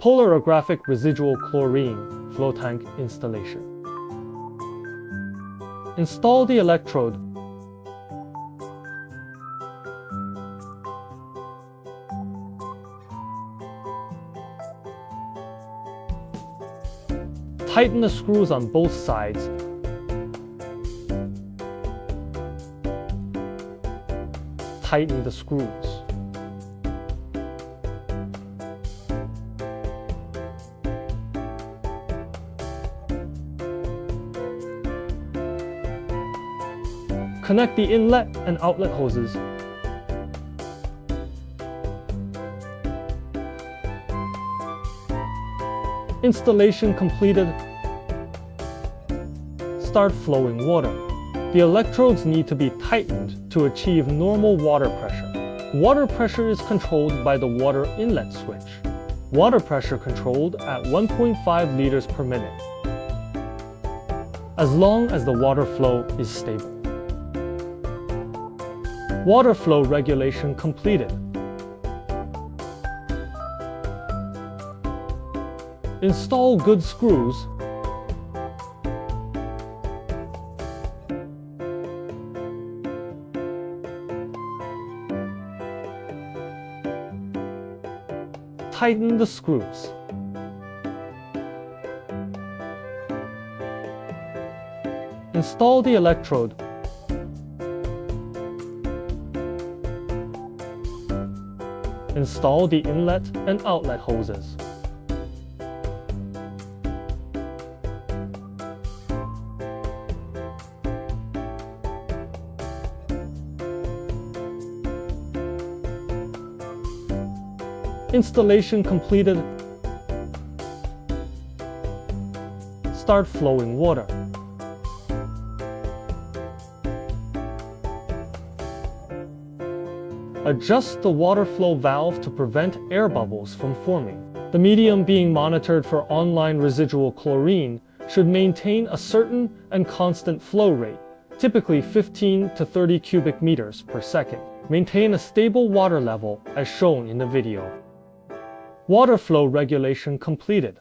Polarographic residual chlorine flow tank installation. Install the electrode. Tighten the screws on both sides. Tighten the screws. Connect the inlet and outlet hoses. Installation completed. Start flowing water. The electrodes need to be tightened to achieve normal water pressure. Water pressure is controlled by the water inlet switch. Water pressure controlled at 1.5 liters per minute, as long as the water flow is stable. Water flow regulation completed. Install good screws. Tighten the screws. Install the electrode. Install the inlet and outlet hoses. Installation completed. Start flowing water. Adjust the water flow valve to prevent air bubbles from forming. The medium being monitored for online residual chlorine should maintain a certain and constant flow rate, typically 15 to 30 cubic meters per second. Maintain a stable water level as shown in the video. Water flow regulation completed.